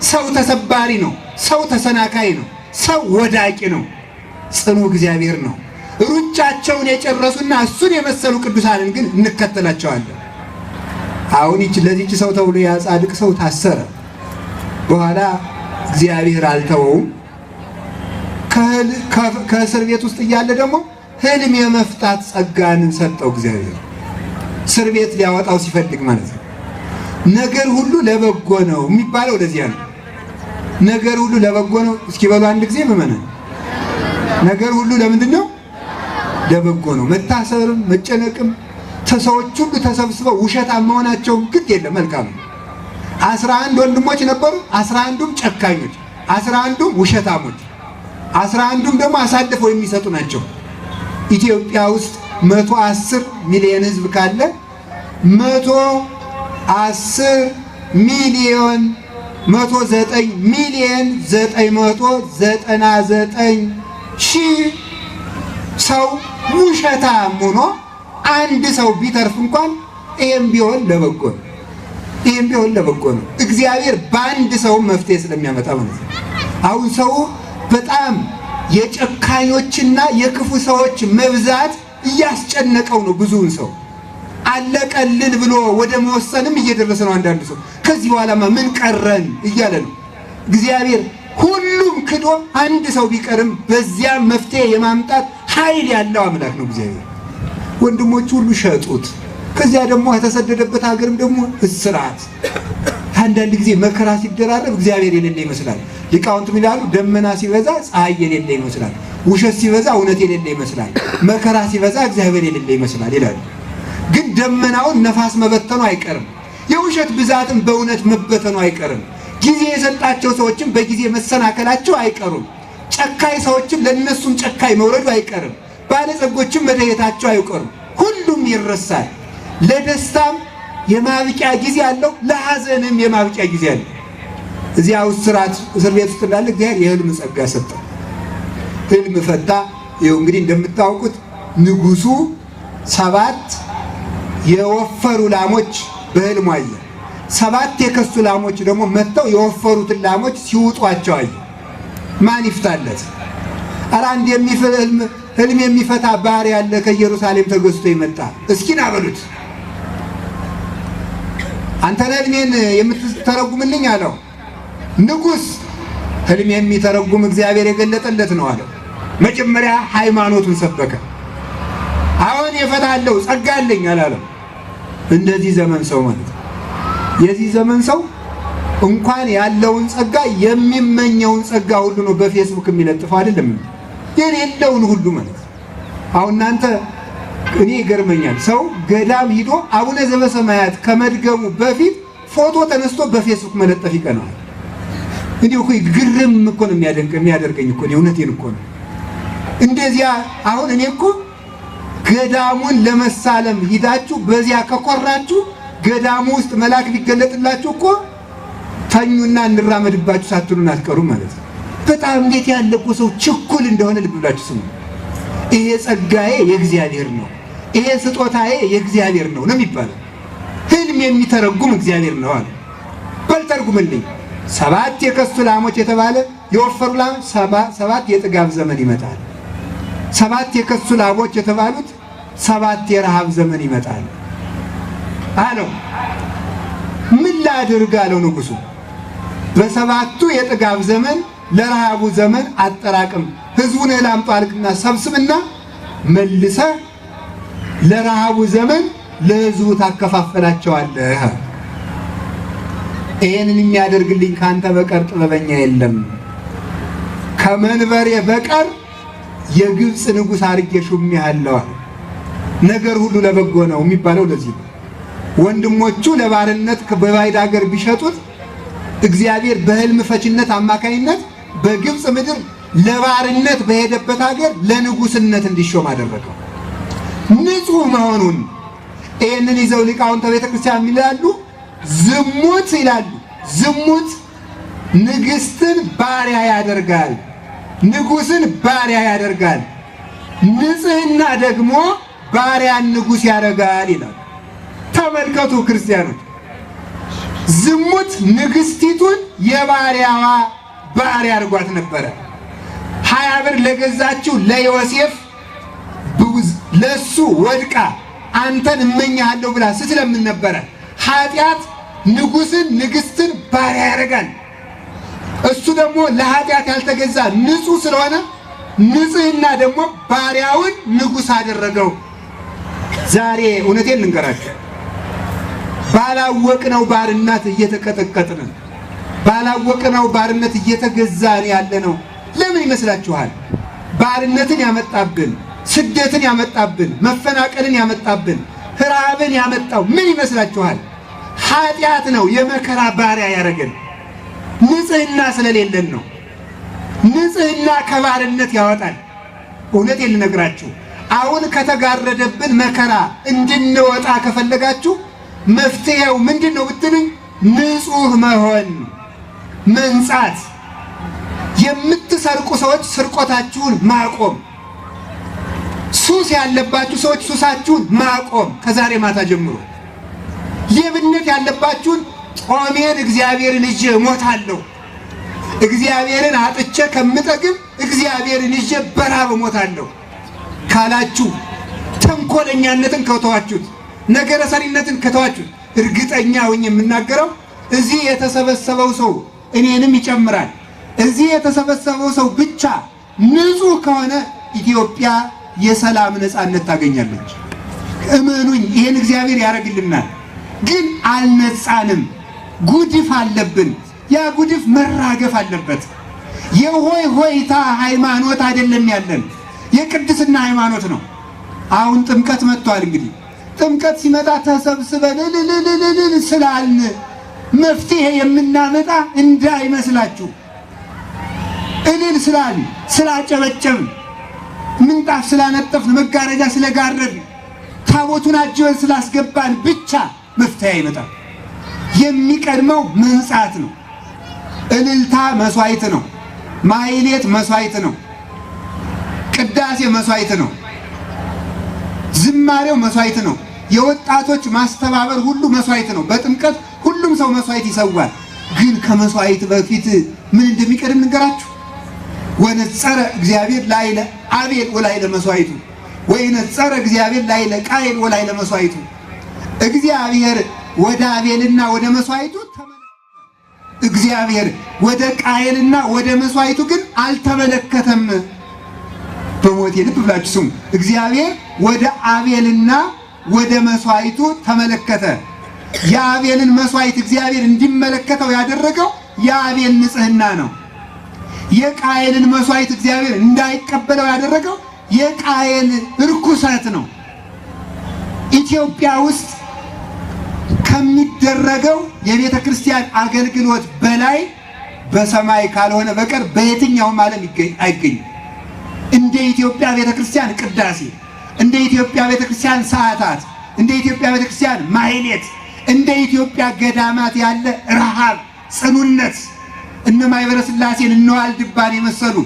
ሰው ተሰባሪ ነው፣ ሰው ተሰናካይ ነው፣ ሰው ወዳቂ ነው። ጽኑ እግዚአብሔር ነው። ሩጫቸውን የጨረሱና እሱን የመሰሉ ቅዱሳንን ግን እንከተላቸዋለን። አሁን ለዚህች ሰው ተብሎ ያ ጻድቅ ሰው ታሰረ። በኋላ እግዚአብሔር አልተወውም። ከእስር ቤት ውስጥ እያለ ደግሞ ህልም የመፍታት ጸጋን ሰጠው እግዚአብሔር። እስር ቤት ሊያወጣው ሲፈልግ ማለት ነው። ነገር ሁሉ ለበጎ ነው የሚባለው ለዚያ ነው። ነገር ሁሉ ለበጎ ነው። እስኪ በሉ አንድ ጊዜ ምመነ ነገር ሁሉ ለምንድን ነው? ለበጎ ነው። መታሰርም መጨነቅም ሰዎች ሁሉ ተሰብስበው ውሸታም መሆናቸው ግድ የለም፣ መልካም ነው። 11 ወንድሞች ነበሩ። 11ዱም ጨካኞች፣ 11ዱም ውሸታሞች፣ 11ዱም ደግሞ አሳልፈው የሚሰጡ ናቸው። ኢትዮጵያ ውስጥ 110 ሚሊዮን ህዝብ ካለ 110 ሚሊዮን 109 ሚሊዮን 999 ሺህ ሰው ውሸታም ሆኖ አንድ ሰው ቢተርፍ እንኳን ይሄም ቢሆን ለበጎ ነው። ይሄም ቢሆን ለበጎ ነው። እግዚአብሔር በአንድ ሰው መፍትሄ ስለሚያመጣ ማለት ነው። አሁን ሰው በጣም የጨካኞችና የክፉ ሰዎች መብዛት እያስጨነቀው ነው። ብዙውን ሰው አለቀልን ብሎ ወደ መወሰንም እየደረሰ ነው። አንዳንድ ሰው ከዚህ በኋላማ ምን ቀረን እያለ ነው። እግዚአብሔር ሁሉም ክዶ አንድ ሰው ቢቀርም በዚያ መፍትሄ የማምጣት ኃይል ያለው አምላክ ነው እግዚአብሔር። ወንድሞቹ ሁሉ ሸጡት። ከዚያ ደግሞ የተሰደደበት ሀገርም ደግሞ እስራት። አንዳንድ ጊዜ መከራ ሲደራረብ እግዚአብሔር የሌለ ይመስላል። ሊቃውንት ይላሉ ደመና ሲበዛ ፀሐይ የሌለ ይመስላል፣ ውሸት ሲበዛ እውነት የሌለ ይመስላል፣ መከራ ሲበዛ እግዚአብሔር የሌለ ይመስላል ይላሉ። ግን ደመናውን ነፋስ መበተኑ አይቀርም፣ የውሸት ብዛትም በእውነት መበተኑ አይቀርም። ጊዜ የሰጣቸው ሰዎችም በጊዜ መሰናከላቸው አይቀሩም። ጨካይ ሰዎችም ለነሱም ጨካይ መውረዱ አይቀርም። ባለጸጎችም መደየታቸው አይቀሩም። ሁሉም ይረሳል። ለደስታም የማብቂያ ጊዜ አለው፣ ለሐዘንም የማብቂያ ጊዜ አለው። እዚያ እስር ቤት ውስጥ እንዳለ እግዚአብሔር የህልም ጸጋ ሰጠው። ህልም ፈታ። ይኸው እንግዲህ እንደምታውቁት ንጉሱ 7 የወፈሩ ላሞች በህልሙ አየ። 7 የከሱ ላሞች ደግሞ መጥተው የወፈሩትን ላሞች ሲውጧቸው አየ። ማን ይፍታለት? ኧረ አንድ ህልም የሚፈታ ባሪያ ያለ ከኢየሩሳሌም ተገዝቶ ይመጣ፣ እስኪ ና በሉት። አንተ ህልሜን የምትተረጉምልኝ አለው። ንጉሥ ህልም የሚተረጉም እግዚአብሔር የገለጠለት ነው አለው። መጀመሪያ ሃይማኖቱን ሰበከ። አሁን የፈታለው ጸጋ አለኝ አላለም። እንደዚህ ዘመን ሰው ማለት የዚህ ዘመን ሰው እንኳን ያለውን ጸጋ የሚመኘውን ጸጋ ሁሉ ነው በፌስቡክ የሚለጥፈው አይደለም፣ የሌለውን ሁሉ ማለት። አሁን እናንተ እኔ ይገርመኛል፣ ሰው ገዳም ሂዶ አቡነ ዘበሰማያት ከመድገሙ በፊት ፎቶ ተነስቶ በፌስቡክ መለጠፍ ይቀናል። እንዲሁ እኮ ግርም እኮ ነው የሚያደርገኝ እኮ ነው። እውነቴን እኮ ነው። እንደዚያ አሁን እኔ እኮ ገዳሙን ለመሳለም ሂዳችሁ በዚያ ከቆራችሁ ገዳሙ ውስጥ መልአክ ቢገለጥላችሁ እኮ ተኙና እንራመድባችሁ ሳትሉን አትቀሩም ማለት ነው። በጣም እንዴት ያለ እኮ ሰው ችኩል እንደሆነ ልብ ብላችሁ ስሙ። ይሄ ጸጋዬ የእግዚአብሔር ነው፣ ይሄ ስጦታዬ የእግዚአብሔር ነው ነው የሚባለው። ህልም የሚተረጉም እግዚአብሔር ነው አለ። በል ተርጉምልኝ። 7 የከሱ ላሞች የተባለ የወፈሩ ላም 7 የጥጋብ ዘመን ይመጣል። 7 የከሱ ላሞች የተባሉት 7 የረሃብ ዘመን ይመጣል አለው። ምን ላድርግ አለው ንጉሱ። በ7ቱ የጥጋብ ዘመን ለረሃቡ ዘመን አጠራቅም፣ ህዝቡን እህል አምጡ አልክና ሰብስብና መልሰህ ለረሃቡ ዘመን ለህዝቡ ታከፋፈላቸዋለህ። ይሄንን የሚያደርግልኝ ካንተ በቀር ጥበበኛ የለም፣ ከመንበሬ በቀር የግብፅ ንጉሥ አድርጌ ሹሜሃለሁ። ነገር ሁሉ ለበጎ ነው የሚባለው ለዚህ ነው። ወንድሞቹ ለባርነት በባዕድ ሀገር ቢሸጡት እግዚአብሔር በህልም ፈችነት አማካይነት በግብፅ ምድር ለባርነት በሄደበት ሀገር ለንጉስነት እንዲሾም አደረገው። ንጹህ መሆኑን ይህንን ይዘው ሊቃውንተ ቤተ ክርስቲያን ይላሉ። ዝሙት ይላሉ፣ ዝሙት ንግስትን ባሪያ ያደርጋል፣ ንጉስን ባሪያ ያደርጋል። ንጽህና ደግሞ ባሪያን ንጉስ ያደርጋል ይላል። ተመልከቱ ክርስቲያኖች፣ ዝሙት ንግስቲቱን የባሪያዋ ባሪያ አድርጓት ነበረ። 20 ብር ለገዛችው ለዮሴፍ ለሱ ወድቃ አንተን እመኛለሁ ብላ ስትለምን ነበረ። ኃጢአት ንጉስን ንግስትን ባሪያ ያደርጋል። እሱ ደግሞ ለኃጢአት ያልተገዛ ንጹህ ስለሆነ ንጽህና ደግሞ ባሪያውን ንጉስ አደረገው። ዛሬ እውነቴን ልንገራችሁ፣ ባላወቅነው ባርነት እየተቀጠቀጥን፣ ባላወቅነው ባርነት እየተገዛን ያለ ነው። ለምን ይመስላችኋል? ባርነትን ያመጣብን፣ ስደትን ያመጣብን፣ መፈናቀልን ያመጣብን፣ ረሃብን ያመጣው ምን ይመስላችኋል? ኃጢአት ነው። የመከራ ባሪያ ያደረገን ንጽህና ስለሌለን ነው። ንጽህና ከባርነት ያወጣል። እውነቴን ልነግራችሁ፣ አሁን ከተጋረደብን መከራ እንድንወጣ ከፈለጋችሁ መፍትሄው ምንድን ነው ብትሉኝ፣ ንጹህ መሆን፣ መንጻት። የምትሰርቁ ሰዎች ስርቆታችሁን ማቆም፣ ሱስ ያለባችሁ ሰዎች ሱሳችሁን ማቆም ከዛሬ ማታ ጀምሮ። ሌብነት ያለባችሁን ጾሜን እግዚአብሔርን ይዤ እሞታለሁ፣ እግዚአብሔርን አጥቼ ከምጠግብ እግዚአብሔርን ይዤ በራብ እሞታለሁ ካላችሁ፣ ተንኮለኛነትን ከተዋችሁት፣ ነገረ ሰሪነትን ከተዋችሁት፣ እርግጠኛ ሆኜ የምናገረው እዚህ የተሰበሰበው ሰው እኔንም ይጨምራል። እዚህ የተሰበሰበው ሰው ብቻ ንጹህ ከሆነ ኢትዮጵያ የሰላም ነፃነት ታገኛለች። እመኑኝ፣ ይሄን እግዚአብሔር ያደርግልናል። ግን አልነጻንም። ጉድፍ አለብን። ያ ጉድፍ መራገፍ አለበት። የሆይ ሆይታ ሃይማኖት አይደለም ያለን፣ የቅድስና ሃይማኖት ነው። አሁን ጥምቀት መጥቷል። እንግዲህ ጥምቀት ሲመጣ ተሰብስበን እልል ስላልን መፍትሄ የምናመጣ እንዳይመስላችሁ። እልል ስላልን ስላጨበጨብን፣ ምንጣፍ ስላነጠፍን፣ መጋረጃ ስለጋረድን፣ ታቦቱን አጅበን ስላስገባን ብቻ መፍትሄ አይመጣም። የሚቀድመው መንጻት ነው። እልልታ መስዋዕት ነው። ማህሌት መስዋዕት ነው። ቅዳሴ መስዋዕት ነው። ዝማሬው መስዋዕት ነው። የወጣቶች ማስተባበር ሁሉ መስዋዕት ነው። በጥምቀት ሁሉም ሰው መስዋዕት ይሰዋል። ግን ከመስዋዕት በፊት ምን እንደሚቀድም ንገራችሁ። ወነጸረ እግዚአብሔር ላይለ አቤል ወላይለ መስዋዕቱ፣ ወይነጸረ እግዚአብሔር ላይለ ቃየል ወላይለ መስዋዕቱ። እግዚአብሔር ወደ አቤልና ወደ መስዋዕቱ ተመለከተ፣ እግዚአብሔር ወደ ቃየልና ወደ መስዋዕቱ ግን አልተመለከተም። በሞቴ ልብ ብላችሁ ስሙ። እግዚአብሔር ወደ አቤልና ወደ መስዋዕቱ ተመለከተ። የአቤልን መስዋዕት እግዚአብሔር እንዲመለከተው ያደረገው የአቤል ንጽህና ነው። የቃየልን መስዋዕት እግዚአብሔር እንዳይቀበለው ያደረገው የቃየል ርኩሰት ነው። ኢትዮጵያ ውስጥ ከሚደረገው የቤተ ክርስቲያን አገልግሎት በላይ በሰማይ ካልሆነ በቀር በየትኛውም ዓለም አይገኝም። እንደ ኢትዮጵያ ቤተ ክርስቲያን ቅዳሴ፣ እንደ ኢትዮጵያ ቤተ ክርስቲያን ሰዓታት፣ እንደ ኢትዮጵያ ቤተ ክርስቲያን ማህሌት፣ እንደ ኢትዮጵያ ገዳማት ያለ ረሃብ፣ ጽኑነት፣ እነ ማኅበረ ሥላሴን እነ ዋልድባን የመሰሉ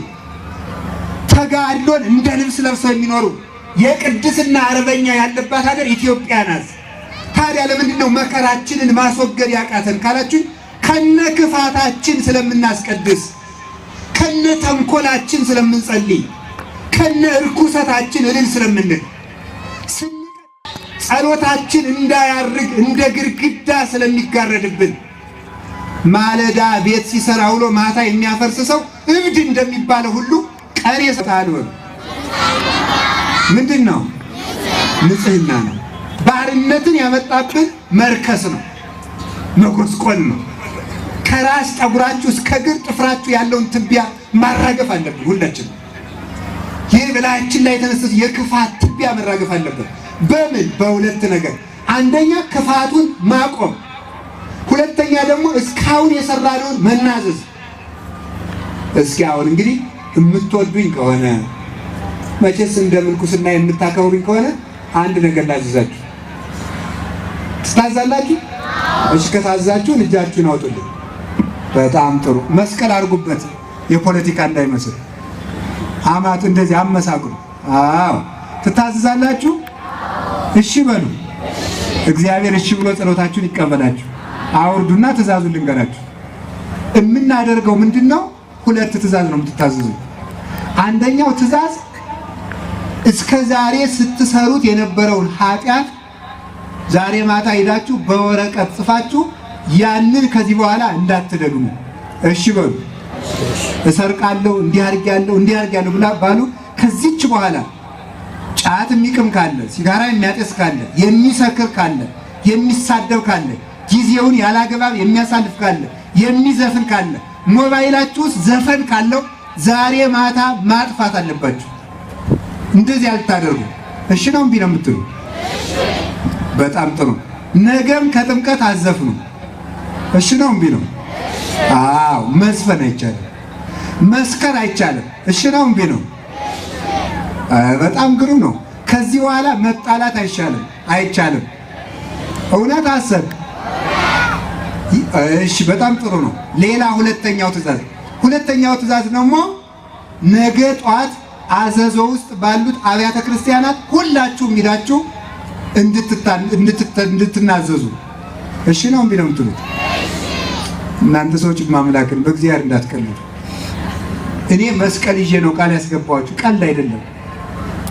ተጋድሎን እንደ ልብስ ለብሰው የሚኖሩ የቅድስና አርበኛ ያለባት ሀገር ኢትዮጵያ ናት። ታዲያ ለምንድን ነው መከራችንን ማስወገድ ያቃተን ካላችሁ፣ ከነ ክፋታችን ስለምናስቀድስ፣ ከነ ተንኮላችን ስለምንጸልይ፣ ከነ ርኩሰታችን እልል ስለምንል፣ ጸሎታችን እንዳያርግ እንደ ግድግዳ ስለሚጋረድብን፣ ማለዳ ቤት ሲሰራ ውሎ ማታ የሚያፈርስ ሰው እብድ እንደሚባለው ሁሉ ቀን የሰታል ምንድን ነው? ንጽህና ነው። ባርነትን ያመጣብን መርከስ ነው፣ መጎስቆል ነው። ከራስ ጠጉራችሁ እስከ እግር ጥፍራችሁ ያለውን ትቢያ ማራገፍ አለብን ሁላችን። ይህ በላያችን ላይ የተነሳው የክፋት ትቢያ መራገፍ አለበት። በምን? በሁለት ነገር። አንደኛ ክፋቱን ማቆም፣ ሁለተኛ ደግሞ እስካሁን የሰራነውን መናዘዝ። እስኪ አሁን እንግዲህ የምትወዱኝ ከሆነ መቼስ እንደ ምንኩስና የምታከብሩኝ ከሆነ አንድ ነገር ላዝዛችሁ። ትታዛላችሁ? እሺ ከታዛችሁን እጃችሁን አውጡልኝ። በጣም ጥሩ። መስቀል አድርጉበት፣ የፖለቲካ እንዳይመስል። አማቱ እንደዚህ አመሳቅሉ። አዎ ትታዘዛላችሁ? እሺ በሉ። እግዚአብሔር እሺ ብሎ ጸሎታችሁን ይቀበላችሁ። አውርዱና ትእዛዙን ልንገራችሁ። የምናደርገው ምንድነው? ሁለት ትእዛዝ ነው የምትታዘዙ። አንደኛው ትእዛዝ እስከ ዛሬ ስትሰሩት የነበረውን ኃጢአት ዛሬ ማታ ሄዳችሁ በወረቀት ጽፋችሁ ያንን ከዚህ በኋላ እንዳትደግሙ። እሺ በሉ። እሰርቃለሁ፣ እንዲህ አድርጊያለሁ ብላ ባሉ ከዚች በኋላ ጫት የሚቅም ካለ፣ ሲጋራ የሚያጤስ ካለ፣ የሚሰክር ካለ፣ የሚሳደብ ካለ፣ ጊዜውን ያላገባብ የሚያሳልፍ ካለ፣ የሚዘፍን ካለ፣ ሞባይላችሁ ውስጥ ዘፈን ካለው ዛሬ ማታ ማጥፋት አለባችሁ። እንደዚህ አልታደርጉ። እሺ ነው እምቢ ነው የምትሉ? በጣም ጥሩ። ነገም ከጥምቀት አዘፍኑ። እሺ ነው እምቢ ነው? አዎ። መዝፈን አይቻልም፣ መስከር አይቻልም። እሺ ነው እምቢ ነው? በጣም ግሩም ነው። ከዚህ በኋላ መጣላት አይቻልም። እውነት አሰብ። እሺ በጣም ጥሩ ነው። ሌላ ሁለተኛው ትእዛዝ ደግሞ ነገ ጧት አዘዞ ውስጥ ባሉት አብያተ ክርስቲያናት ሁላችሁም ሄዳችሁ እንድትናዘዙ። እሺ ነው እምቢ ነው የምትሉት? እናንተ ሰዎች ማምላክን በእግዚአብሔር እንዳትቀልዱ። እኔ መስቀል ይዤ ነው ቃል ያስገባኋችሁ፣ ቀልድ አይደለም።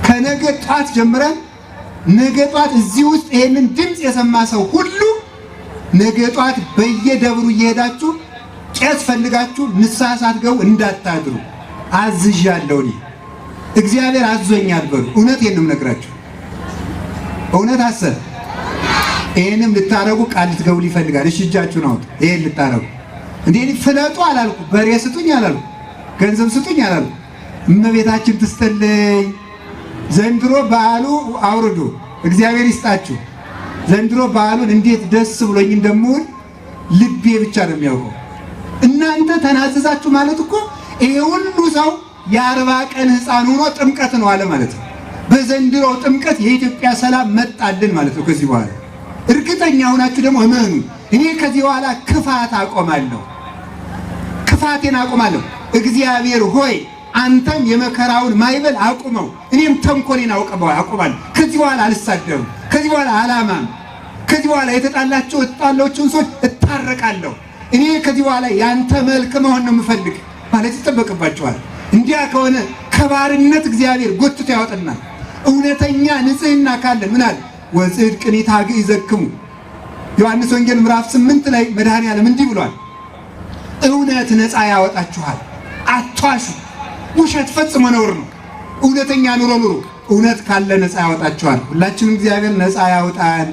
ከነገ ጧት ጀምረን ነገ ጧት እዚህ ውስጥ ይሄንን ድምፅ የሰማ ሰው ሁሉ ነገ ጧት በየደብሩ እየሄዳችሁ ቄስ ፈልጋችሁ ንስሐ ሳትገቡ እንዳታድሩ አዝዣለሁ። እኔ እግዚአብሔር አዞኛል በሉ። እውነቴን ነው የምነግራችሁ። እውነት አሰብ። ይሄንም ልታረጉ ቃል ልትገቡ ይፈልጋል። እሺ እጃችሁን አውጡ። ይሄን ልታረጉ እንዴ? ፍለጡ አላልኩ፣ በሬ ስጡኝ አላልኩ፣ ገንዘብ ስጡኝ አላልኩ። እመቤታችን ትስጥልኝ። ዘንድሮ በዓሉ አውርዱ፣ እግዚአብሔር ይስጣችሁ። ዘንድሮ በዓሉን እንዴት ደስ ብሎኝ እንደምውል ልቤ ብቻ ነው የሚያውቀው። እናንተ ተናዘዛችሁ ማለት እኮ ይሄ ሁሉ ሰው የ40 ቀን ሕፃን ሆኖ ጥምቀት ነው አለ ማለት ነው። በዘንድሮ ጥምቀት የኢትዮጵያ ሰላም መጣልን ማለት ነው። ከዚህ በኋላ እርግጠኛ ሆናችሁ ደግሞ እመኑ፣ እኔ ከዚህ በኋላ ክፋቴን አቆማለሁ። እግዚአብሔር ሆይ አንተም የመከራውን ማይበል አቁመው፣ እኔም ተንኮሌን አቆማለሁ። ከዚህ በኋላ አልሳደብም፣ ከዚህ በኋላ አላማም፣ ከዚህ በኋላ የተጣላችሁን ሰዎች እታረቃለሁ። እኔ ከዚህ በኋላ ያንተ መልክ መሆን ነው የምፈልግ ማለት ይጠበቅባቸዋል። እንዲያ ከሆነ ከባርነት እግዚአብሔር ጎትቶ ያወጣናል። እውነተኛ ንጽህና ካለን ምን አለ? ወጽድቅን ታግዕዘክሙ። ዮሐንስ ወንጌል ምዕራፍ 8 ላይ መድኃኔዓለም እንዲህ ብሏል፣ እውነት ነፃ ያወጣችኋል። አትዋሹ። ውሸት ፈጽሞ ነውር ነው። እውነተኛ ኑሮ ኑሩ። እውነት ካለ ነፃ ያወጣችኋል። ሁላችንም እግዚአብሔር ነፃ ያውጣን።